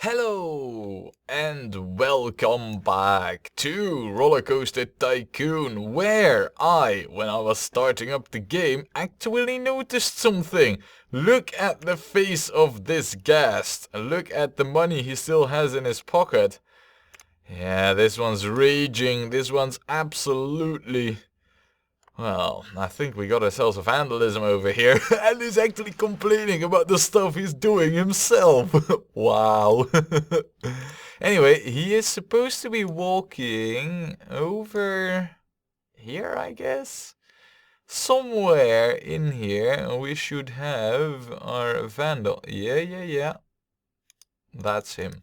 Hello and welcome back to Rollercoaster Tycoon, where when I was starting up the game, actually noticed something. Look at the face of this guest. Look at the money he still has in his pocket. Yeah, this one's raging. This one's absolutely... Well, I think we got ourselves a vandalism over here, and he's actually complaining about the stuff he's doing himself. Wow. Anyway, he is supposed to be walking over here, I guess? Somewhere in here we should have our vandal. Yeah. That's him.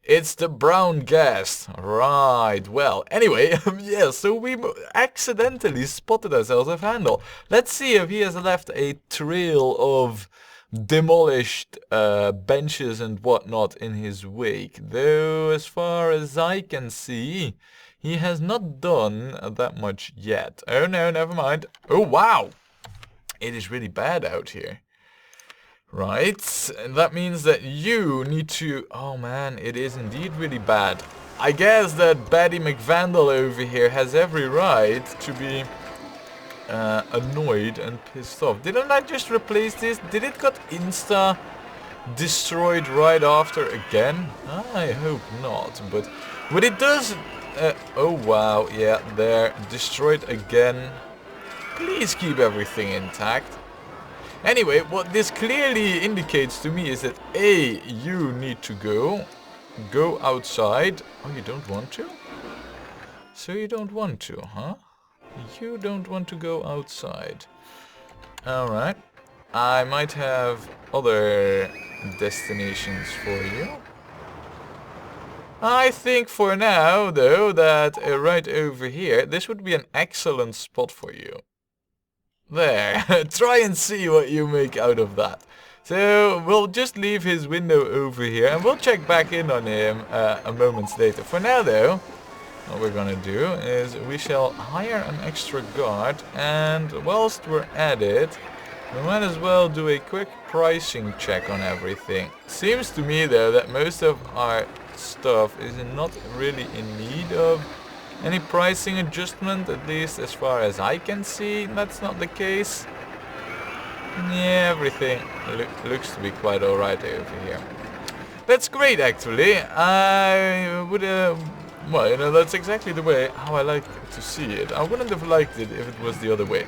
It's the brown guest. Right, well, anyway, yeah, so we accidentally spotted ourselves a vandal. Let's see if he has left a trail of demolished benches and whatnot in his wake. Though, as far as I can see, he has not done that much yet. Oh no, never mind. Oh wow! It is really bad out here. Right, and that means that you need to... Oh man, it is indeed really bad. I guess that Batty McVandal over here has every right to be annoyed and pissed off. Didn't I just replace this? Did it got insta destroyed right after again? I hope not, but what it does... oh wow, yeah, there, destroyed again. Please keep everything intact. Anyway, what this clearly indicates to me is that A, you need to go outside. Oh, you don't want to? So you don't want to, huh? You don't want to go outside. Alright. I might have other destinations for you. I think for now, though, that right over here, this would be an excellent spot for you. There, try and see what you make out of that. So we'll just leave his window over here and we'll check back in on him a moment later. For now though, what we're gonna do is we shall hire an extra guard, and whilst we're at it, we might as well do a quick pricing check on everything. Seems to me though that most of our stuff is not really in need of any pricing adjustment, at least as far as I can see. That's not the case. Yeah, everything looks to be quite alright over here. That's great, actually. I would, well, you know, that's exactly the way how I like to see it. I wouldn't have liked it if it was the other way.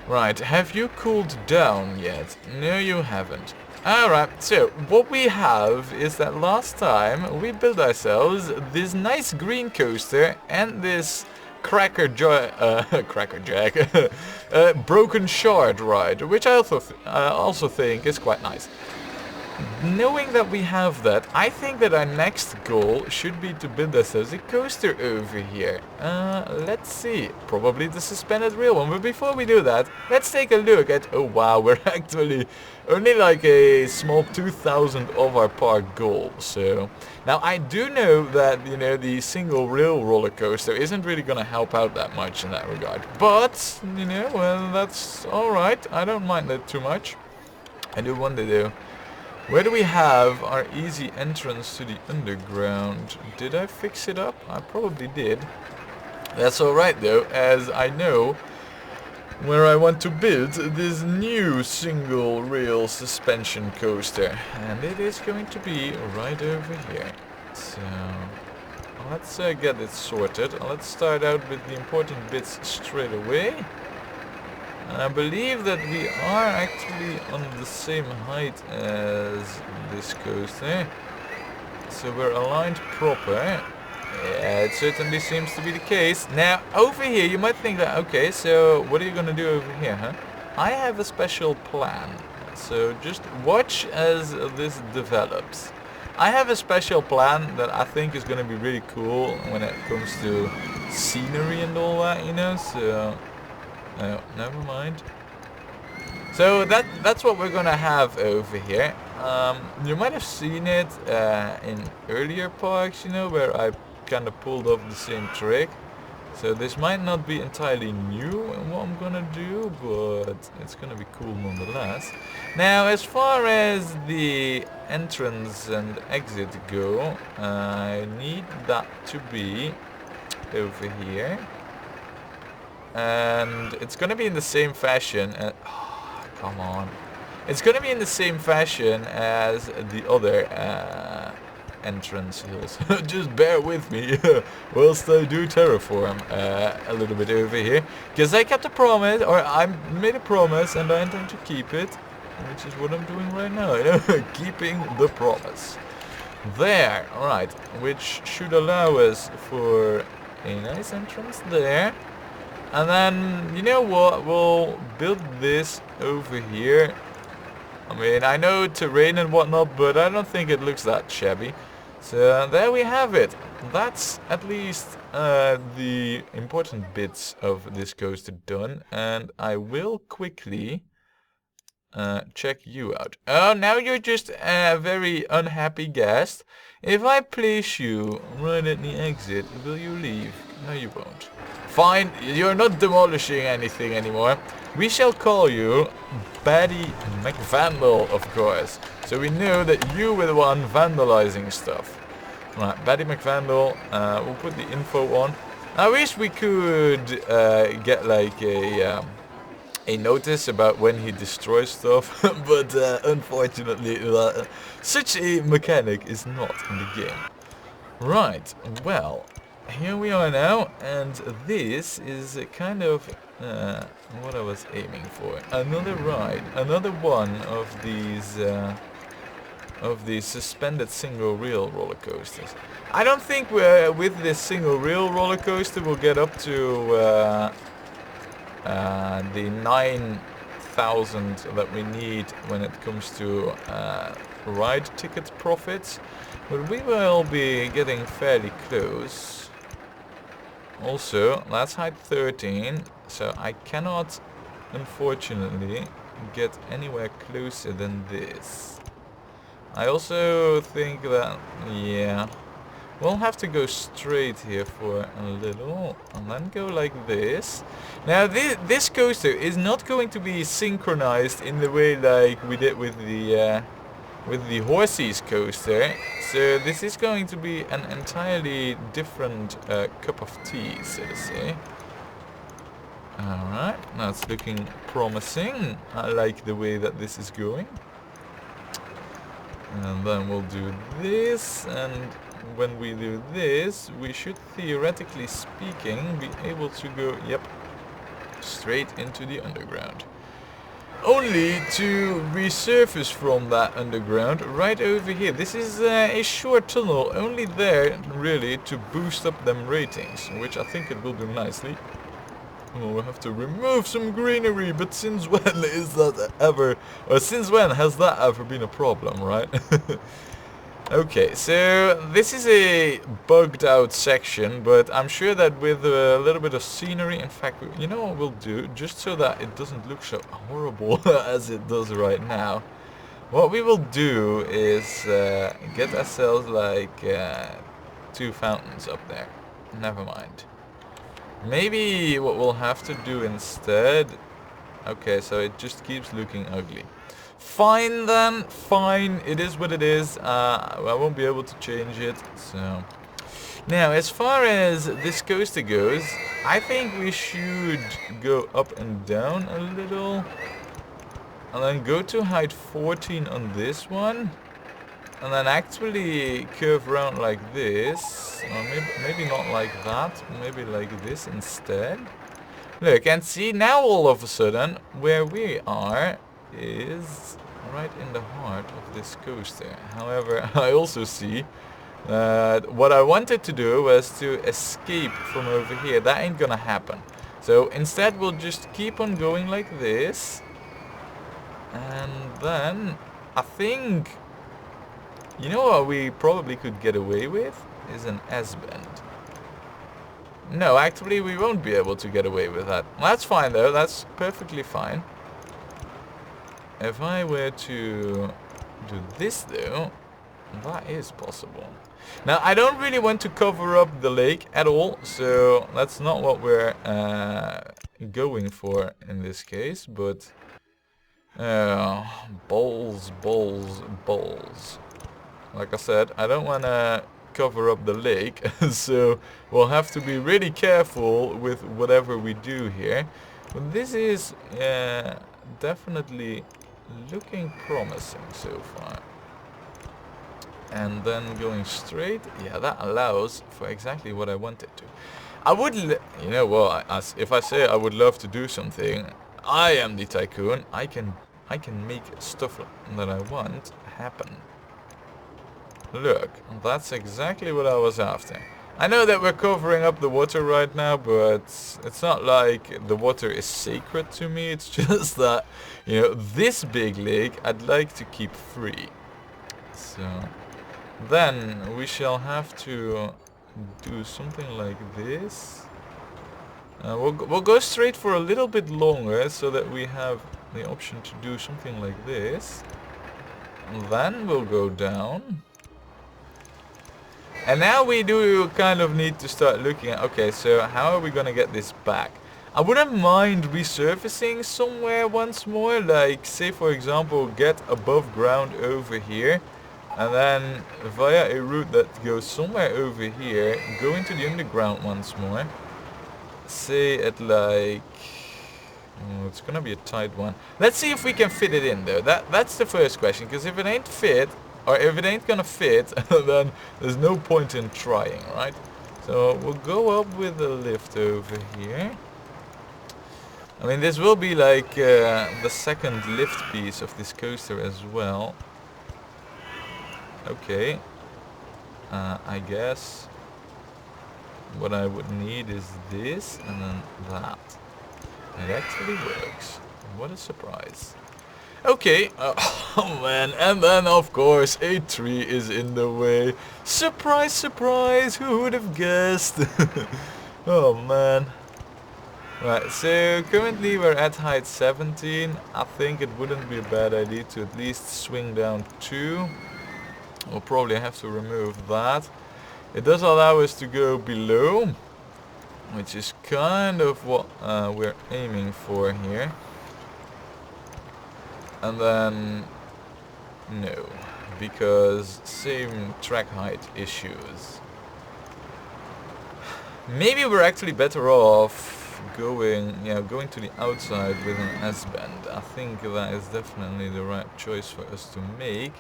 Right, have you cooled down yet? No, you haven't. Alright, so what we have is that last time we built ourselves this nice green coaster and this Cracker Jack broken shard ride, which I also think is quite nice. Knowing that we have that, I think that our next goal should be to build ourselves a coaster over here. Let's see, probably the suspended rail one, but before we do that, let's take a look at... Oh wow, we're actually only like a small 2,000 of our park goal. So now I do know that, you know, the single rail roller coaster isn't really gonna help out that much in that regard, but you know, well, that's alright. I don't mind that too much. I do wonder though, where do we have our easy entrance to the underground? Did I fix it up? I probably did. That's alright though, as I know where I want to build this new single rail suspension coaster. And it is going to be right over here. So let's get it sorted. Let's start out with the important bits straight away. And I believe that we are actually on the same height as this coaster. So we're aligned proper. Yeah, it certainly seems to be the case. Now, over here you might think that, okay, so what are you going to do over here, huh? I have a special plan. So just watch as this develops. I have a special plan that I think is going to be really cool when it comes to scenery and all that, you know, so... Oh, never mind. So that's what we're gonna have over here. You might have seen it in earlier parks, you know, where I kind of pulled off the same trick. So this might not be entirely new in what I'm gonna do, but it's gonna be cool nonetheless. Now, as far as the entrance and exit go, I need that to be over here. And it's gonna be in the same fashion. Oh, come on. It's gonna be in the same fashion as the other entrance hills. Just bear with me whilst I do terraform a little bit over here, because I kept a promise, or I made a promise and I intend to keep it, which is what I'm doing right now, you know, keeping the promise. There, alright, which should allow us for a nice entrance there. And then, you know what, we'll build this over here. I mean, I know terrain and whatnot, but I don't think it looks that shabby. So there we have it. That's at least the important bits of this coaster done. And I will quickly check you out. Oh, now you're just a very unhappy guest. If I place you right at the exit, will you leave? No, you won't. Fine, you're not demolishing anything anymore. We shall call you Betty McVandal, of course. So we know that you were the one vandalizing stuff. Right, Betty McVandal, we'll put the info on. I wish we could get like a notice about when he destroys stuff, but unfortunately such a mechanic is not in the game. Right, well, here we are now, and this is kind of what I was aiming for. Another ride, another one of these suspended single reel roller coasters. I don't think we're with this single reel roller coaster we'll get up to the 9,000 that we need when it comes to ride ticket profits, but we will be getting fairly close. Also, that's height 13, so I cannot, unfortunately, get anywhere closer than this. I also think that, yeah, we'll have to go straight here for a little, and then go like this. Now, this coaster is not going to be synchronized in the way like we did with the Horses coaster. So this is going to be an entirely different cup of tea, so to say. Alright, that's looking promising. I like the way that this is going. And then we'll do this, and when we do this, we should, theoretically speaking, be able to go, yep, straight into the underground. Only to resurface from that underground right over here. This is a short tunnel, only there really to boost up them ratings, which I think it will do nicely. We'll have to remove some greenery, but since when is that ever, or since when has that ever been a problem, right? Okay, so this is a bugged out section, but I'm sure that with a little bit of scenery, in fact, you know what we'll do, just so that it doesn't look so horrible as it does right now. What we will do is get ourselves like 2 fountains up there. Never mind. Maybe what we'll have to do instead... Okay, so it just keeps looking ugly. Fine then, fine, it is what it is. I won't be able to change it, so... Now, as far as this coaster goes, I think we should go up and down a little. And then go to height 14 on this one. And then actually curve around like this. Or maybe not like that, maybe like this instead. Look, and see, now all of a sudden, where we are is right in the heart of this coaster. However, I also see that what I wanted to do was to escape from over here. That ain't gonna happen. So instead we'll just keep on going like this. And then I think, you know what we probably could get away with is an S-bend. No, actually we won't be able to get away with that. That's fine though, that's perfectly fine. If I were to do this though, That is possible. Now, I don't really want to cover up the lake at all, so that's not what we're going for in this case, but balls, balls, balls. Like I said, I don't want to cover up the lake, so we'll have to be really careful with whatever we do here. But this is definitely looking promising so far. And then going straight, yeah, that allows for exactly what I wanted to. I would, you know, well, if I say I would love to do something, I am the tycoon. I can make stuff that I want happen. Look, that's exactly what I was after. I know that we're covering up the water right now, but it's not like the water is sacred to me. It's just that, you know, this big lake I'd like to keep free. So then we shall have to do something like this. We'll go straight for a little bit longer so that we have the option to do something like this. And then we'll go down. And now we do kind of need to start looking at, okay, so how are we going to get this back? I wouldn't mind resurfacing somewhere once more, like say for example get above ground over here. And then via a route that goes somewhere over here, go into the underground once more. Say at like... oh, it's gonna be a tight one. Let's see if we can fit it in though. That's the first question, because if it ain't fit, or if it ain't gonna fit, then there's no point in trying, right? So we'll go up with the lift over here. I mean, this will be like the second lift piece of this coaster as well. Okay, I guess what I would need is this and then that. It actually works. What a surprise. Okay, oh man, and then of course a tree is in the way. Surprise, surprise, who would have guessed? Oh man. Right, so currently we're at height 17. I think it wouldn't be a bad idea to at least swing down 2. We'll probably have to remove that. It does allow us to go below, which is kind of what we're aiming for here. And then no, because same track height issues. Maybe we're actually better off going to the outside with an S-bend. I think that is definitely the right choice for us to make.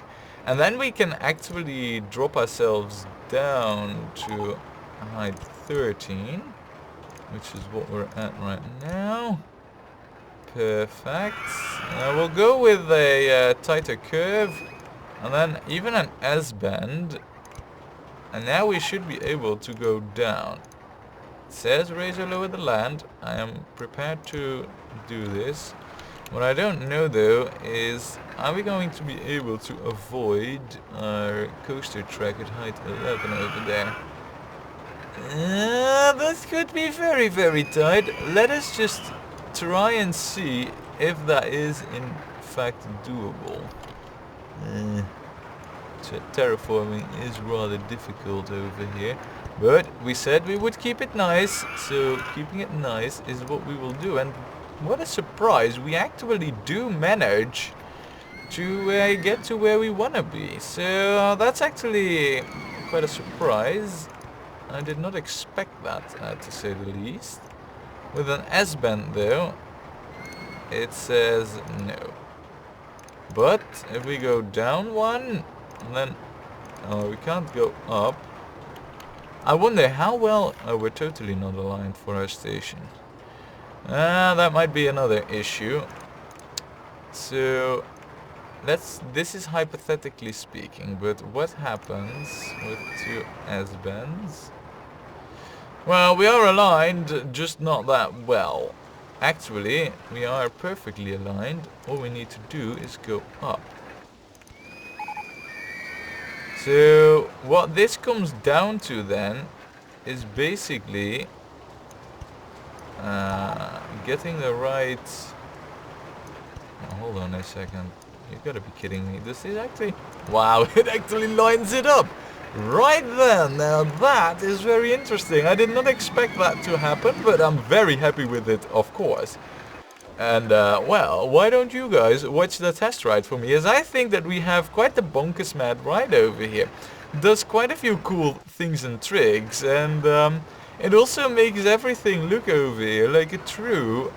And then we can actually drop ourselves down to height 13, which is what we're at right now. Perfect. We'll go with a tighter curve, and then even an S-bend. And now we should be able to go down. It says razor lower the land. I am prepared to do this. What I don't know though is, are we going to be able to avoid our coaster track at height 11 over there? This could be very, very tight. Let us just try and see if that is in fact doable. Terraforming is rather difficult over here. But we said we would keep it nice, so keeping it nice is what we will do. And what a surprise, we actually do manage to get to where we want to be. So that's actually quite a surprise. I did not expect that, to say the least. With an S-bend though, it says no. But if we go down one, then we can't go up. I wonder how well... oh, we're totally not aligned for our station. That might be another issue. So this is hypothetically speaking, but what happens with 2 S-bends? Well, we are aligned, just not that well. Actually, we are perfectly aligned. All we need to do is go up. So what this comes down to then is basically getting the right... oh, hold on a second. You gotta be kidding me. This is actually... Wow, it actually lines it up. Right then, now that is very interesting. I did not expect that to happen, but I'm very happy with it, of course. And, well, why don't you guys watch the test ride for me, as I think that we have quite the bonkers mad ride over here. Does quite a few cool things and tricks, and it also makes everything look over here like a true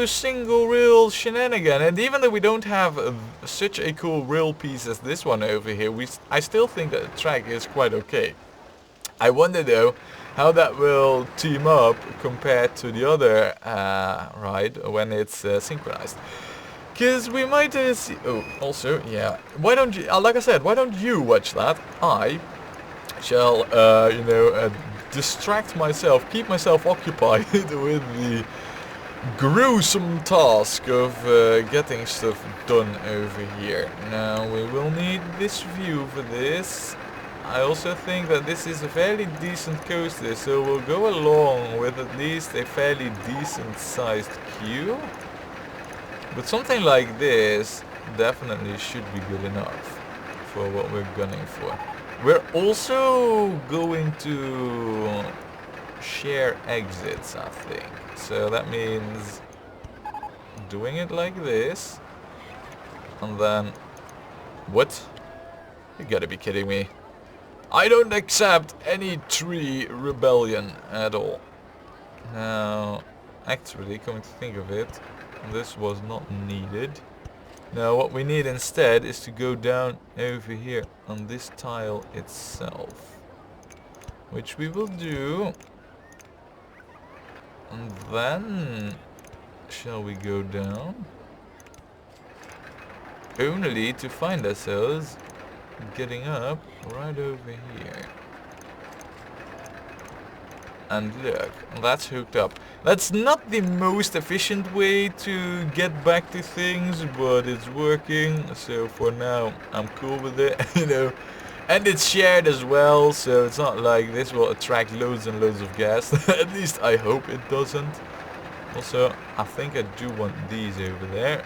single reel shenanigan. And even though we don't have such a cool reel piece as this one over here, I still think that the track is quite okay. I wonder though how that will team up compared to the other ride when it's synchronized. Because we might see... Oh, also, yeah. Why don't you... like I said, why don't you watch that? I shall, you know, distract myself, keep myself occupied with the gruesome task of getting stuff done over here. Now, we will need this view for this. I also think that this is a fairly decent coaster, so we'll go along with at least a fairly decent sized queue. But something like this definitely should be good enough for what we're gunning for. We're also going to share exits, I think. So that means doing it like this. And then... What? You gotta be kidding me. I don't accept any tree rebellion at all. Now, actually, coming to think of it, this was not needed. Now, what we need instead is to go down over here on this tile itself. Which we will do. And then, shall we go down? Only to find ourselves getting up right over here. And look, that's hooked up. That's not the most efficient way to get back to things, but it's working. So for now, I'm cool with it, you know. And it's shared as well, so it's not like this will attract loads and loads of gas. At least I hope it doesn't. Also, I think I do want these over there.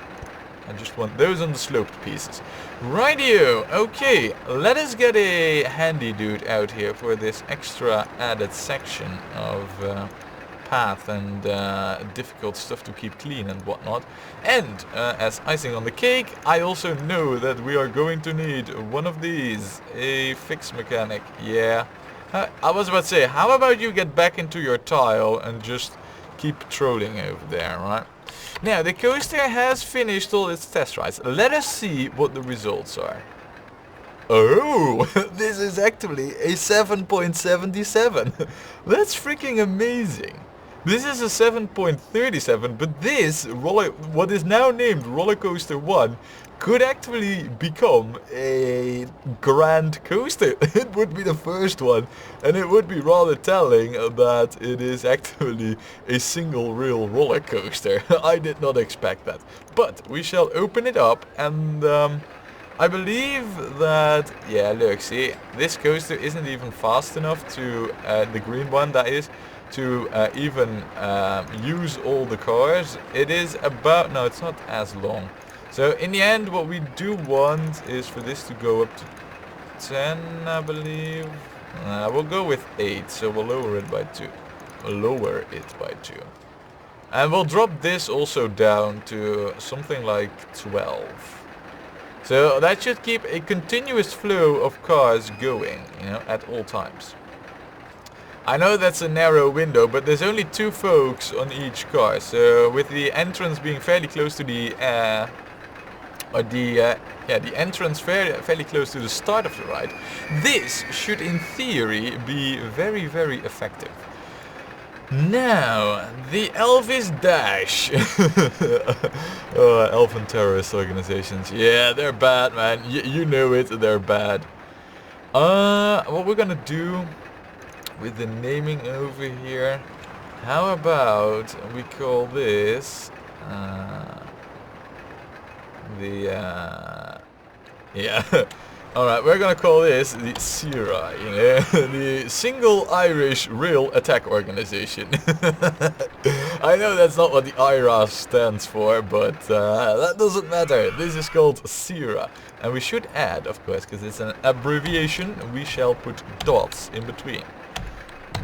I just want those on the sloped pieces. Rightio! Okay, let us get a handy dude out here for this extra added section of path and difficult stuff to keep clean and whatnot. And as icing on the cake, I also know that we are going to need one of these. A fix mechanic. Yeah. I was about to say, how about you get back into your tile and just keep trolling over there, right? Now, the coaster has finished all its test rides. Let us see what the results are. Oh, this is actually a 7.77. That's freaking amazing. This is a 7.37, but this, what is now named Rollercoaster 1, could actually become a grand coaster. It would be the first one, and it would be rather telling that it is actually a single real roller coaster. I did not expect that. But we shall open it up, and I believe that, yeah, look, see, this coaster isn't even fast enough to, the green one that is, to even use all the cars. It is about, no, it's not as long. So in the end, what we do want is for this to go up to 10, I believe. We'll go with 8, so we'll lower it by 2. Lower it by 2. And we'll drop this also down to something like 12. So that should keep a continuous flow of cars going, you know, at all times. I know that's a narrow window, but there's only 2 folks on each car. So with the entrance being fairly close to the the entrance fairly close to the start of the ride, this should in theory be very, very effective. Now, the Elvis Dash. Elfin terrorist organizations. Yeah, they're bad, man. You know it, they're bad. What we're gonna do with the naming over here, how about we call this Alright, we're gonna call this the SIRA, you know, the Single Irish Rail Attack Organization. I know that's not what the IRA stands for, but that doesn't matter. This is called SIRA. And we should add, of course, because it's an abbreviation, we shall put dots in between.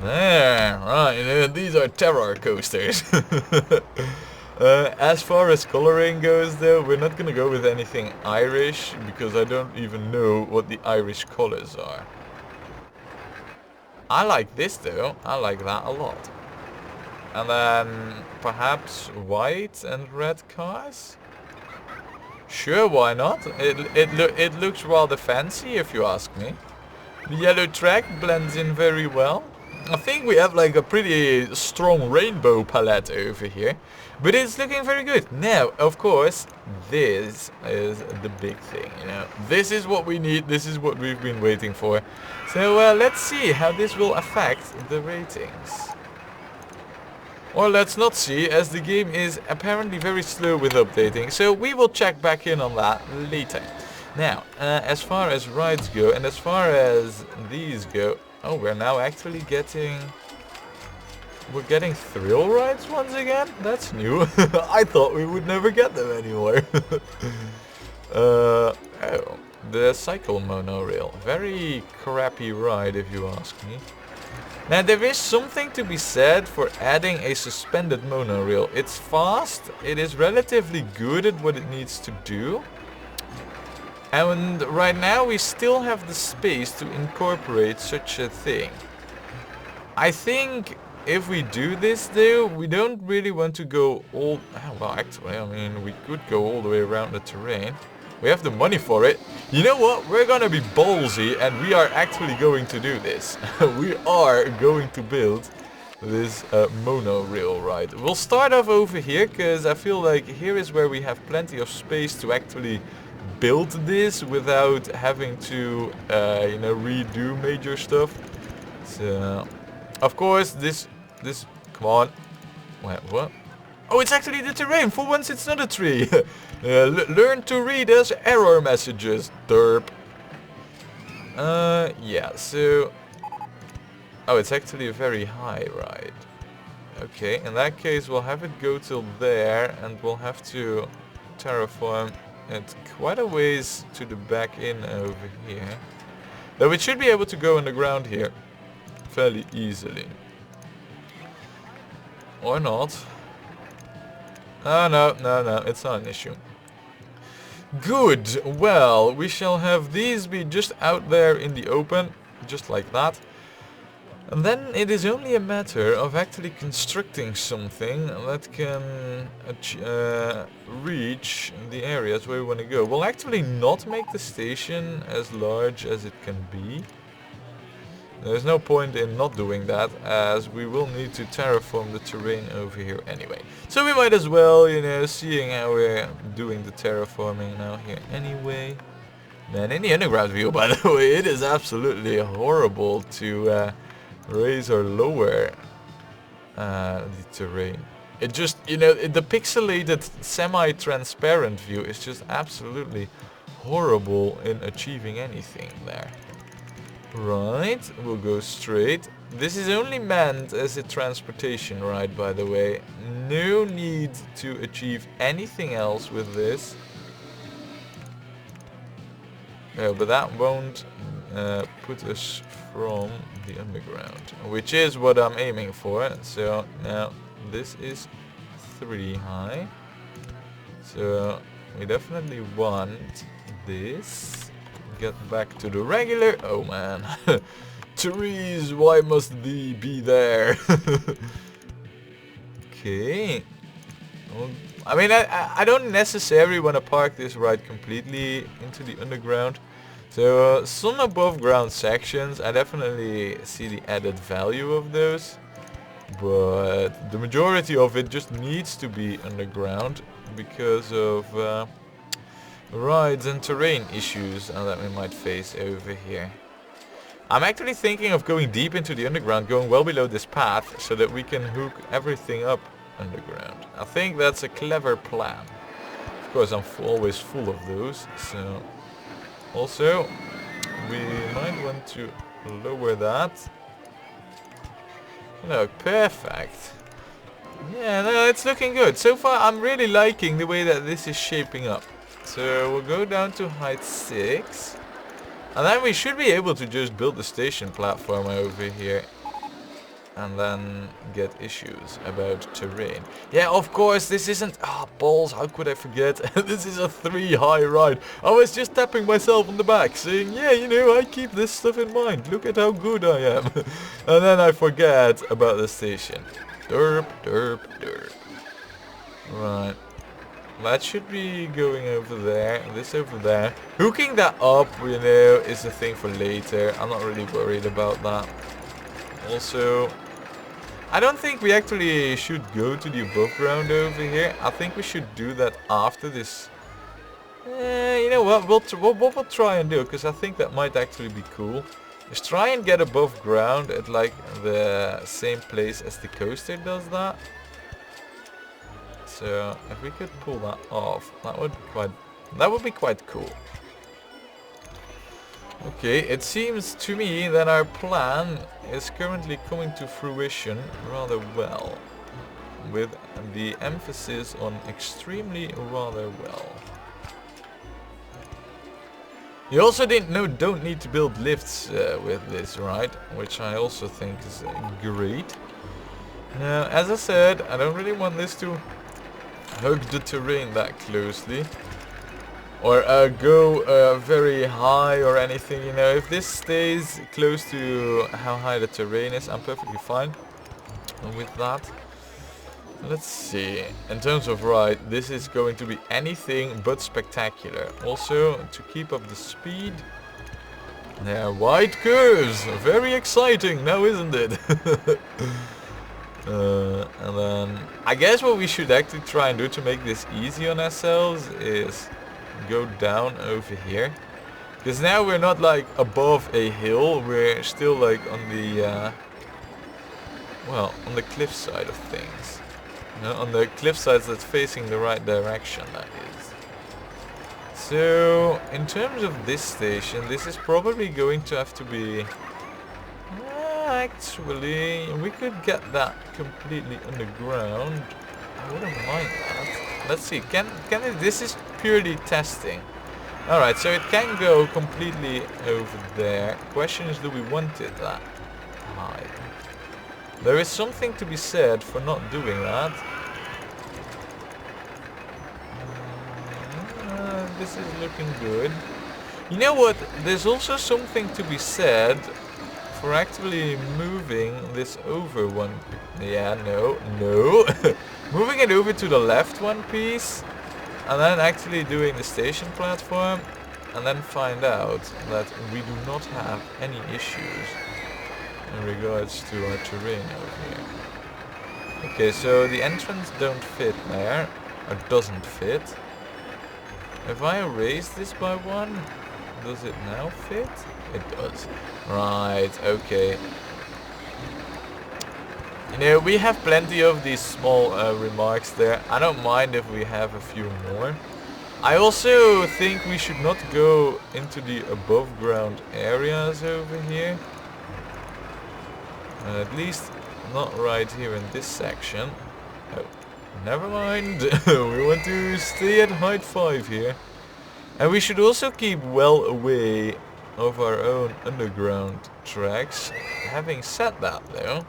There, right, you know, these are terror coasters. As far as coloring goes though, we're not gonna go with anything Irish, because I don't even know what the Irish colors are. I like this though, I like that a lot. And then perhaps white and red cars? Sure, why not? It looks rather fancy if you ask me. The yellow track blends in very well. I think we have like a pretty strong rainbow palette over here. But it's looking very good. Now, of course, this is the big thing, you know. This is what we need, this is what we've been waiting for. So let's see how this will affect the ratings. Or let's not see, as the game is apparently very slow with updating. So we will check back in on that later. Now, as far as rides go, and as far as these go... Oh, we're now actually getting... We're getting thrill rides once again? That's new. I thought we would never get them anymore. Oh, the cycle monorail. Very crappy ride if you ask me. Now there is something to be said for adding a suspended monorail. It's fast, it is relatively good at what it needs to do. And right now we still have the space to incorporate such a thing. I think if we do this though, we don't really want to go all... Well, actually, I mean, we could go all the way around the terrain. We have the money for it. You know what? We're gonna be ballsy and we are actually going to do this. We are going to build this monorail ride. We'll start off over here because I feel like here is where we have plenty of space to actually build this without having to, you know, redo major stuff. So, of course, this, come on. Wait, what? Oh, it's actually the terrain. For once, it's not a tree. Learn to read as error messages. Derp. Yeah, so... Oh, it's actually a very high ride. Okay, in that case, we'll have it go till there, and we'll have to terraform it quite a ways to the back in over here. Though it should be able to go underground here fairly easily. Or not. Oh, no, it's not an issue. Good, well, we shall have these be just out there in the open, just like that. And then it is only a matter of actually constructing something that can reach the areas where we want to go. We'll actually not make the station as large as it can be. There's no point in not doing that, as we will need to terraform the terrain over here anyway. So we might as well, you know, seeing how we're doing the terraforming now here anyway. Man, in the underground view, by the way, it is absolutely horrible to raise or lower the terrain. It just, you know, the pixelated semi-transparent view is just absolutely horrible in achieving anything there. Right, we'll go straight. This is only meant as a transportation ride, by the way. No need to achieve anything else with this. Yeah, but that won't put us from the underground, which is what I'm aiming for. So now this is 3 high. So we definitely want this. Get back to the regular. Oh man. Therese, why must thee be there? Okay. Well, I mean, I don't necessarily want to park this ride completely into the underground. So some above ground sections, I definitely see the added value of those. But the majority of it just needs to be underground because of rides and terrain issues that we might face over here. I'm actually thinking of going deep into the underground, going well below this path, so that we can hook everything up underground. I think that's a clever plan. Of course, I'm always full of those, so... Also, we might want to lower that. Look, perfect. Yeah, no, it's looking good. So far, I'm really liking the way that this is shaping up. So we'll go down to height 6. And then we should be able to just build the station platform over here. And then get issues about terrain. Yeah, of course, this isn't... Ah, balls, how could I forget? This is a 3 high ride. I was just tapping myself on the back, saying, yeah, you know, I keep this stuff in mind. Look at how good I am. And then I forget about the station. Derp, derp, derp. Right. That should be going over there. This over there. Hooking that up, you know, is a thing for later. I'm not really worried about that. Also... I don't think we actually should go to the above ground over here. I think we should do that after this. You know what? What we'll try and do, because I think that might actually be cool, is try and get above ground at like the same place as the coaster does that. So if we could pull that off, that would be quite cool. Okay, it seems to me that our plan is currently coming to fruition rather well, with the emphasis on extremely rather well. You also don't need to build lifts with this, right? Which I also think is great. Now, as I said, I don't really want this to hug the terrain that closely. Or go very high or anything, you know. If this stays close to how high the terrain is, I'm perfectly fine with that. Let's see. In terms of ride, this is going to be anything but spectacular. Also, to keep up the speed. There, wide curves. Very exciting now, isn't it? And then, I guess what we should actually try and do to make this easy on ourselves is go down over here, because now we're not like above a hill, we're still like on the well, on the cliff side of things, you know, on the cliff sides that's facing the right direction, that is. So in terms of this station, this is probably going to have to be actually, we could get that completely underground. I wouldn't mind that. Let's see, can it, this is purely testing. Alright, so it can go completely over there. Question is, do we want it that high? There is something to be said for not doing that. This is looking good. You know what, there's also something to be said for actually moving this over one. Yeah, no. Moving it over to the left one piece, and then actually doing the station platform, and then find out that we do not have any issues in regards to our terrain over here. Okay, so the entrance don't fit there, or doesn't fit. If I erase this by one, does it now fit? It does. Right, okay. You know, we have plenty of these small remarks there. I don't mind if we have a few more. I also think we should not go into the above ground areas over here. At least not right here in this section. Oh, never mind. We want to stay at height 5 here. And we should also keep well away of our own underground tracks. Having said that though,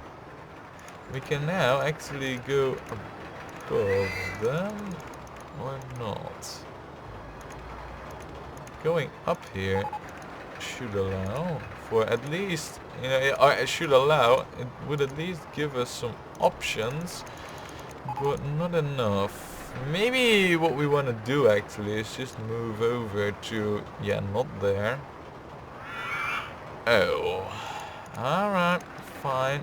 we can now actually go above them or not. Going up here should allow for at least, you know, or it should allow, it would at least give us some options, but not enough. Maybe what we want to do actually is just move over to, yeah, not there. Oh, alright, fine.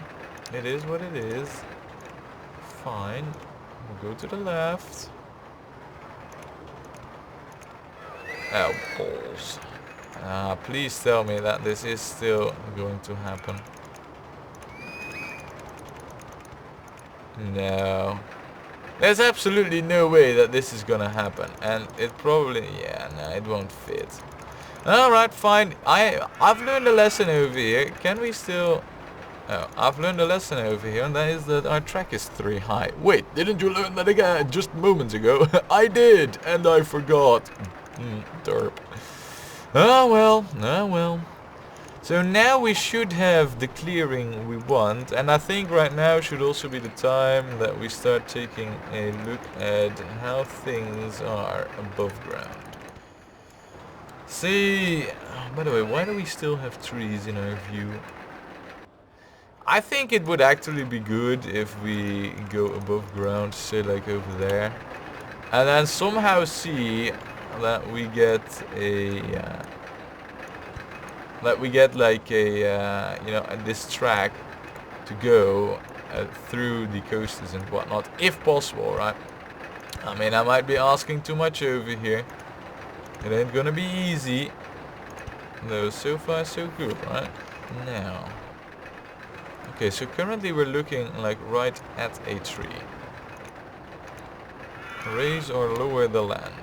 It is what it is. Fine. We'll go to the left. Oh, balls. Please tell me that this is still going to happen. No. There's absolutely no way that this is gonna happen. And it probably, yeah, no, it won't fit. Alright, fine. I've learned a lesson over here. Can we still... Oh, I've learned a lesson over here, and that is that our track is 3 high. Wait, didn't you learn that again just moments ago? I did, and I forgot. Derp. Oh well, oh well. So now we should have the clearing we want, and I think right now should also be the time that we start taking a look at how things are above ground. See, by the way, why do we still have trees in our view? I think it would actually be good if we go above ground, say like over there, and then somehow see that we get a like a you know, this track to go through the coasters and whatnot, if possible, right? I mean, I might be asking too much over here. It ain't gonna be easy. No, so far so good, right? Now. Okay, so currently we're looking like right at a tree. Raise or lower the land.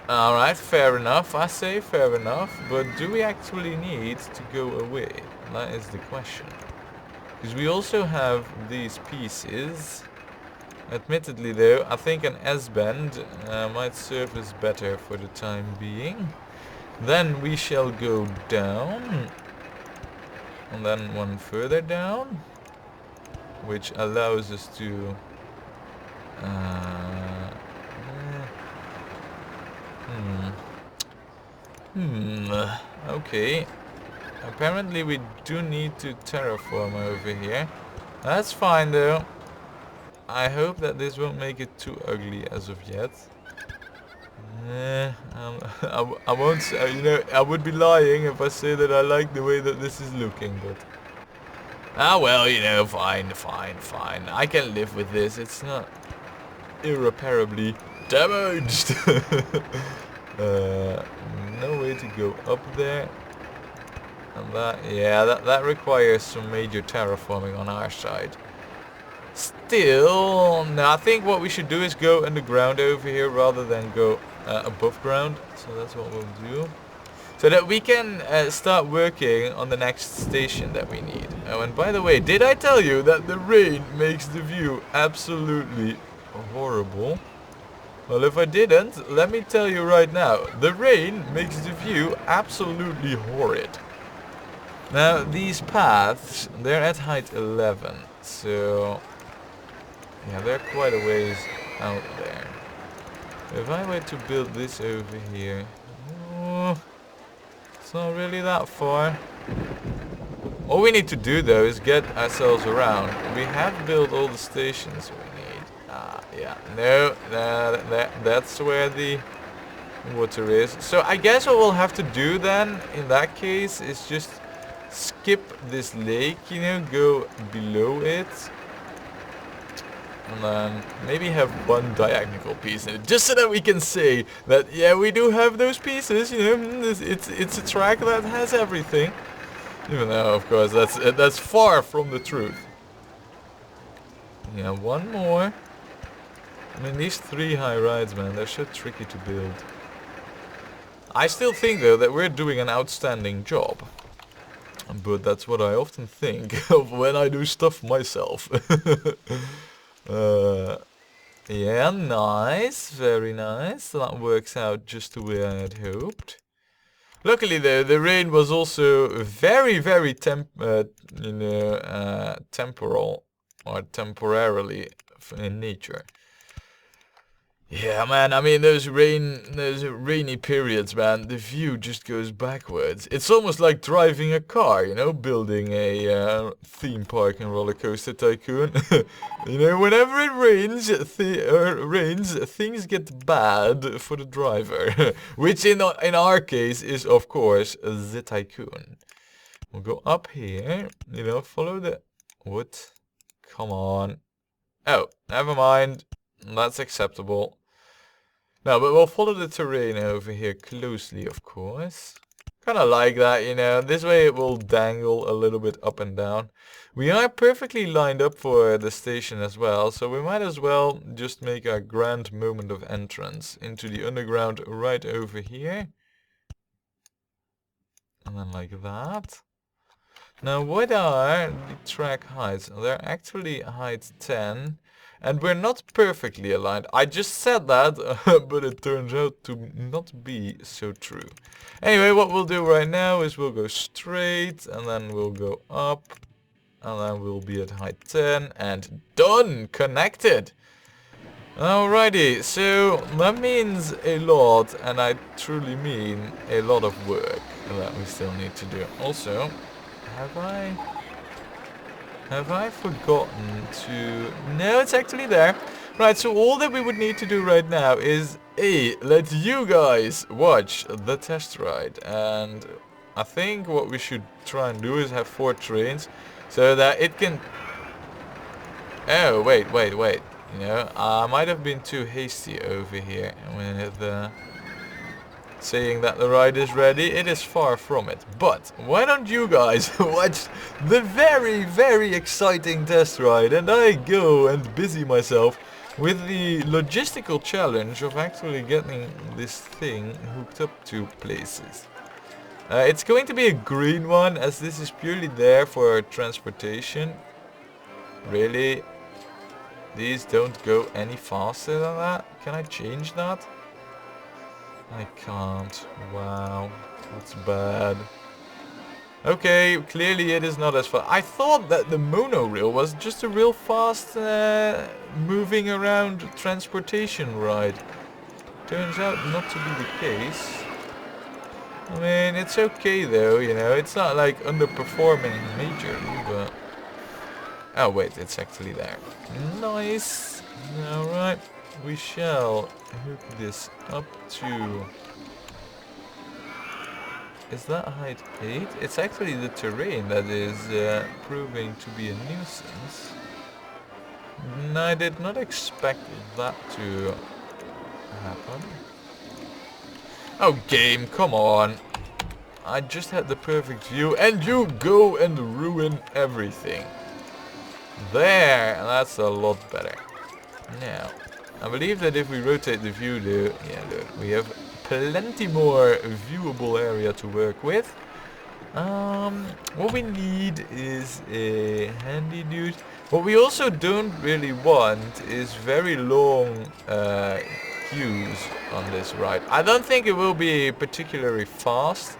Alright, fair enough. I say fair enough. But do we actually need to go away? That is the question. Because we also have these pieces. Admittedly though, I think an S-bend might serve us better for the time being. Then we shall go down. And then one further down, which allows us to okay, apparently we do need to terraform over here. That's fine though. I hope that this won't make it too ugly as of yet. I won't say, you know, I would be lying if I say that I like the way that this is looking, but... Ah, well, you know, fine. I can live with this. It's not irreparably damaged. No way to go up there. And that requires some major terraforming on our side. Still, no, I think what we should do is go underground over here rather than go above ground. So that's what we'll do. So that we can start working on the next station that we need. Oh, and by the way, did I tell you that the rain makes the view absolutely horrible? Well, if I didn't, let me tell you right now. The rain makes the view absolutely horrid. Now, these paths, they're at height 11. So... yeah, they're quite a ways out there. If I were to build this over here... oh, it's not really that far. All we need to do though is get ourselves around. We have built all the stations we need. Yeah. No, that's where the water is. So I guess what we'll have to do then, in that case, is just skip this lake, you know, go below it. And then maybe have one diagonal piece in it, just so that we can say that, yeah, we do have those pieces, you know, it's a track that has everything. Even though, of course, that's far from the truth. Yeah, one more. I mean, these 3 high rides, man, they're so tricky to build. I still think, though, that we're doing an outstanding job. But that's what I often think of when I do stuff myself. Yeah, nice, very nice. That works out just the way I had hoped. Luckily, though, the rain was also very temporal or temporarily in nature. Yeah, man, I mean, those rainy periods, man, the view just goes backwards. It's almost like driving a car, you know, building a theme park in Rollercoaster Tycoon. You know, whenever it rains, things get bad for the driver. Which in our case is, of course, the Tycoon. We'll go up here, you know, follow the... what? Come on. Oh, never mind. That's acceptable. No, but we'll follow the terrain over here closely, of course. Kind of like that, you know. This way it will dangle a little bit up and down. We are perfectly lined up for the station as well, so we might as well just make a grand moment of entrance into the underground right over here. And then like that. Now what are the track heights? They're actually height 10. And we're not perfectly aligned. I just said that, but it turns out to not be so true. Anyway, what we'll do right now is we'll go straight, and then we'll go up, and then we'll be at height 10, and done! Connected! Alrighty, so that means a lot, and I truly mean a lot of work that we still need to do. Also, have I forgotten to... No, it's actually there. Right, so all that we would need to do right now is, let you guys watch the test ride. And I think what we should try and do is have 4 trains so that it can... Oh, wait. You know, I might have been too hasty over here with saying that the ride is ready. It is far from it. But why don't you guys watch the very, very exciting test ride, and I go and busy myself with the logistical challenge of actually getting this thing hooked up to places. It's going to be a green one, as this is purely there for transportation. Really? These don't go any faster than that? Can I change that? I can't. Wow. That's bad. Okay, clearly it is not as fast. I thought that the monorail was just a real fast moving around transportation ride. Turns out not to be the case. I mean, it's okay though, you know. It's not like underperforming majorly, but... Oh wait, it's actually there. Nice. Alright, we shall hook this up to... Is that height 8? It's actually the terrain that is proving to be a nuisance. No, I did not expect that to happen. Oh game, come on. I just had the perfect view and you go and ruin everything. There, that's a lot better. Now, I believe that if we rotate the view, yeah, look, we have plenty more viewable area to work with. What we need is a handy dude. What we also don't really want is very long queues on this ride. I don't think it will be particularly fast.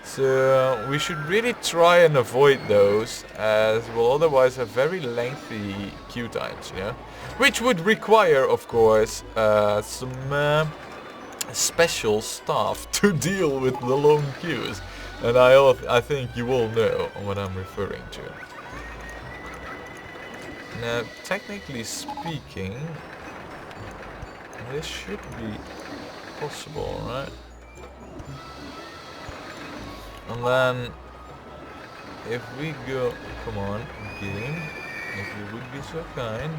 So we should really try and avoid those, as we'll otherwise have very lengthy queue times, you know? Which would require, of course, some special staff to deal with the long queues. And I think you all know what I'm referring to. Now, technically speaking, this should be possible, right? And then, if we go, come on, game, if you would be so kind.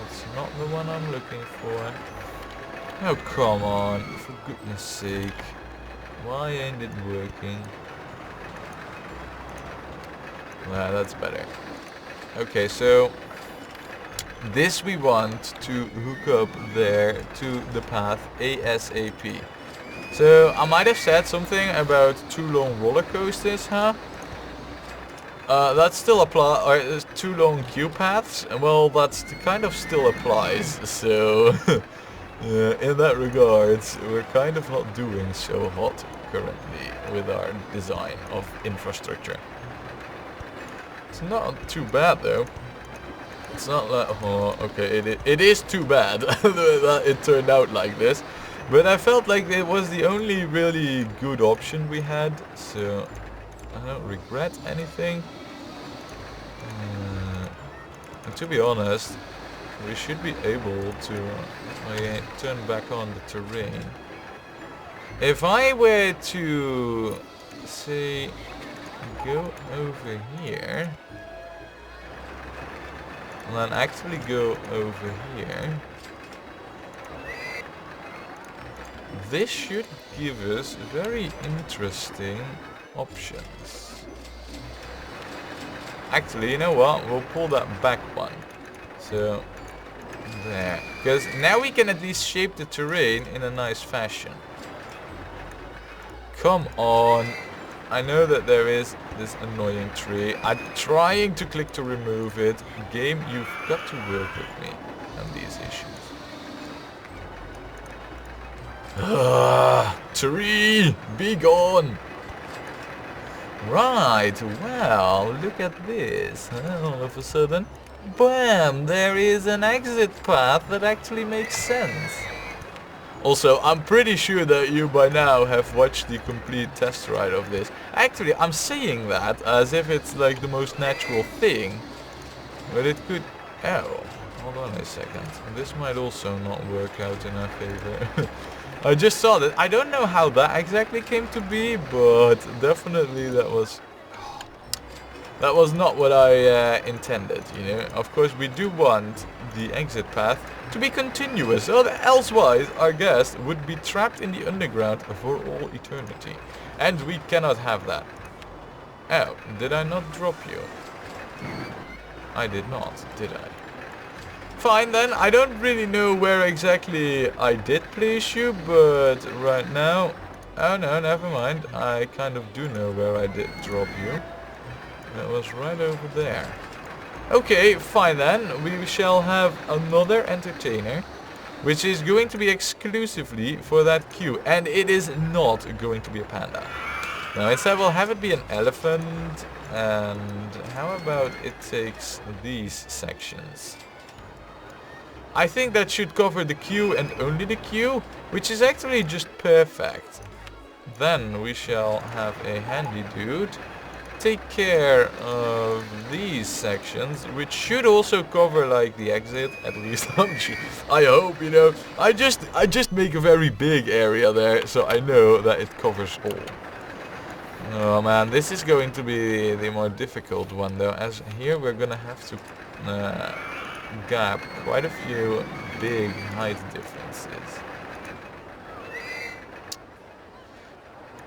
That's not the one I'm looking for. Oh, come on, for goodness sake. Why ain't it working? Nah, that's better. Okay, so this we want to hook up there to the path ASAP. So I might have said something about 2 long roller coasters, huh? That still applies, or 2 long queue paths. Well, that's kind of still applies. So in that regards, we're kind of not doing so hot currently with our design of infrastructure. It's not too bad though. It's not like, oh, okay, it is too bad that it turned out like this. But I felt like it was the only really good option we had, so I don't regret anything. And to be honest, we should be able to turn back on the terrain. If I were to, say, go over here, and then actually go over here, this should give us very interesting options. Actually, you know what? We'll pull that back one. So, there. Because now we can at least shape the terrain in a nice fashion. come on. I know that there is this annoying tree. I'm trying to click to remove it. Game, you've got to work with me on these issues. Tree, be gone. Right, well, look at this. All of a sudden, bam, there is an exit path that actually makes sense. Also, I'm pretty sure that you by now have watched the complete test ride of this. Actually, I'm saying that as if it's like the most natural thing. But it could... Oh, hold on a second. This might also not work out in our favor. I just saw that. I don't know how that exactly came to be, but definitely that was not what I intended, you know. Of course, we do want the exit path to be continuous, or elsewise our guest would be trapped in the underground for all eternity. And we cannot have that. Oh, did I not drop you? I did not, did I? Fine then, I don't really know where exactly I did place you, but right now... Oh no, never mind. I kind of do know where I did drop you. That was right over there. Okay, fine then. We shall have another entertainer, which is going to be exclusively for that queue. And it is not going to be a panda. Now instead we'll have it be an elephant. And how about it takes these sections? I think that should cover the queue and only the queue, which is actually just perfect. Then we shall have a handy dude take care of these sections, which should also cover like the exit, at least I hope, you know. I just make a very big area there, so I know that it covers all. Oh man, this is going to be the more difficult one though, as here we're gonna have to gap quite a few big height differences.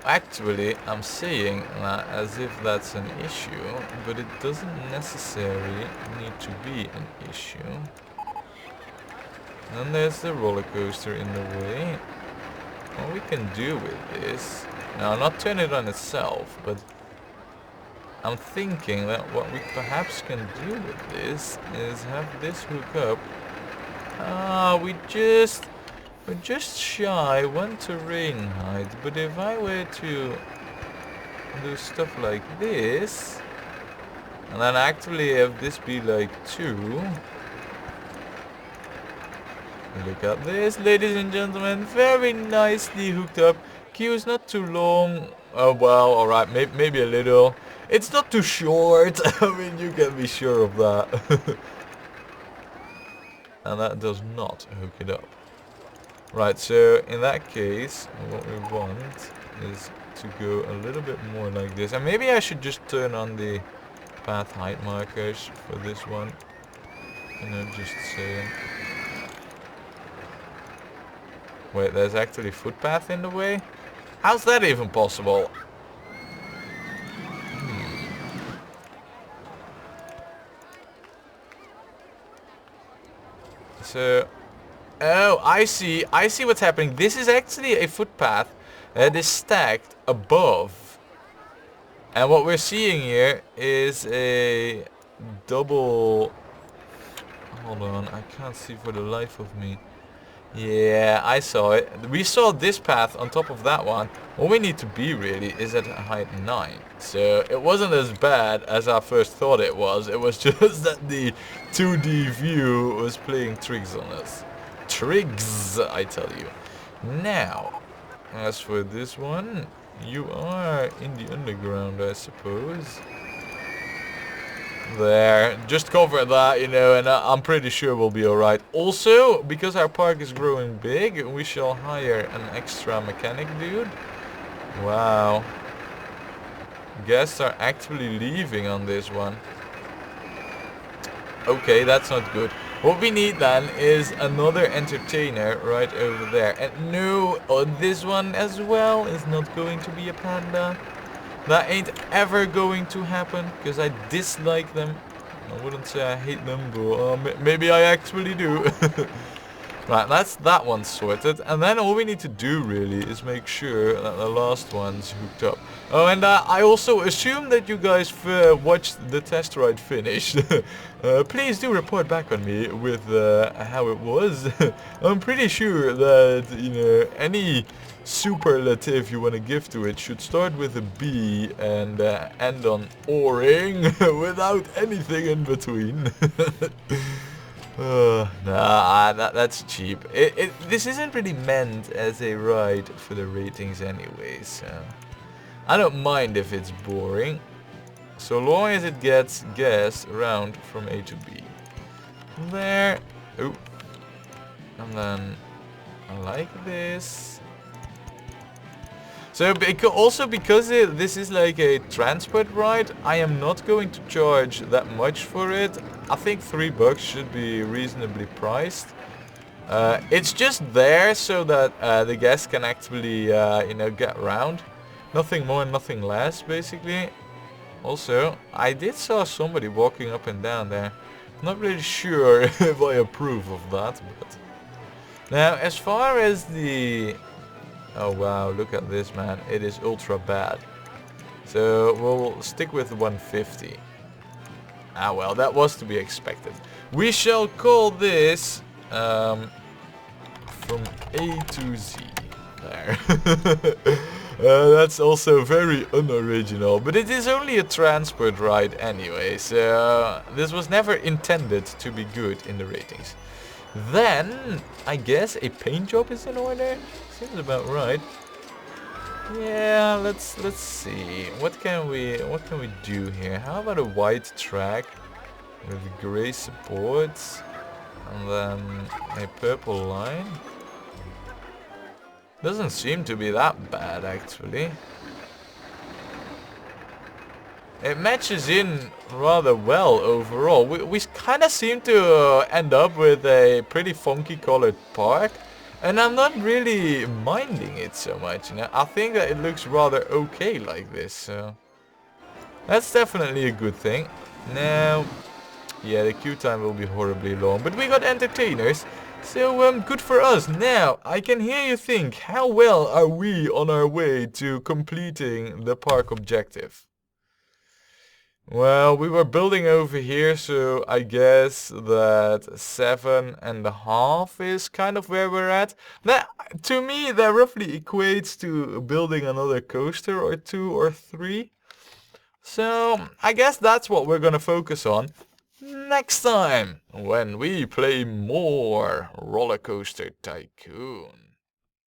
Actually, I'm saying that as if that's an issue, but it doesn't necessarily need to be an issue. And there's the roller coaster in the way. What we can do with this, now not turn it on itself, but I'm thinking that what we perhaps can do with this is have this hook up. We're just shy one terrain height, but if I were to do stuff like this, and then actually have this be like 2, look at this, ladies and gentlemen, very nicely hooked up. Queue is not too long. Oh well, alright, maybe a little. It's not too short. I mean, you can be sure of that. And that does not hook it up. Right, so in that case, what we want is to go a little bit more like this. And maybe I should just turn on the path height markers for this one. You know, just saying. Wait, there's actually footpath in the way? How's that even possible? So, oh, I see what's happening. This is actually a footpath that is stacked above. And what we're seeing here is a double... Hold on, I can't see for the life of me. Yeah, I saw it. We saw this path on top of that one. What we need to be really is at height 9. So it wasn't as bad as I first thought it was. It was just that the 2D view was playing tricks on us. Tricks, I tell you. Now, as for this one, you are in the underground, I suppose. There, just cover that, you know, and I'm pretty sure we'll be alright. Also, because our park is growing big, we shall hire an extra mechanic dude. Wow. Guests are actually leaving on this one. Okay, that's not good. What we need then is another entertainer right over there. And no, on this one as well is not going to be a panda. That ain't ever going to happen, because I dislike them. I wouldn't say I hate them, but maybe I actually do. Right, that's that one sorted, and then all we need to do really is make sure that the last one's hooked up. Oh, and I also assume that you guys watched the test ride finish. Please do report back on me with how it was. I'm pretty sure that, you know, any superlative you want to give to it should start with a B and end on O-ring without anything in between. Nah, that's cheap. This isn't really meant as a ride for the ratings anyway, so I don't mind if it's boring, so long as it gets guests around from A to B. There. Oh. And then I like this. So also because this is like a transport ride, I am not going to charge that much for it. I think $3 should be reasonably priced. It's just there so that the guests can actually, you know, get around. Nothing more, nothing less, basically. Also, I did saw somebody walking up and down there. Not really sure if I approve of that, but... Now, as far as the... Oh wow, look at this, man. It is ultra bad. So we'll stick with 150. Ah well, that was to be expected. We shall call this from A to Z. There. That's also very unoriginal, but it is only a transport ride anyway, so this was never intended to be good in the ratings. Then, I guess a paint job is in order? Seems about right. Yeah, let's see. What can we do here? How about a white track with gray supports and then a purple line? Doesn't seem to be that bad actually. It matches in rather well overall. We kind of seem to end up with a pretty funky colored park. And I'm not really minding it so much, you know. I think that it looks rather okay like this, so... That's definitely a good thing. Now... Yeah, the queue time will be horribly long, but we got entertainers. So, good for us. Now, I can hear you think, how well are we on our way to completing the park objective? Well, we were building over here, so I guess that 7.5 is kind of where we're at. That, to me, that roughly equates to building another coaster or 2 or 3. So, I guess that's what we're gonna focus on next time, when we play more Rollercoaster Tycoon.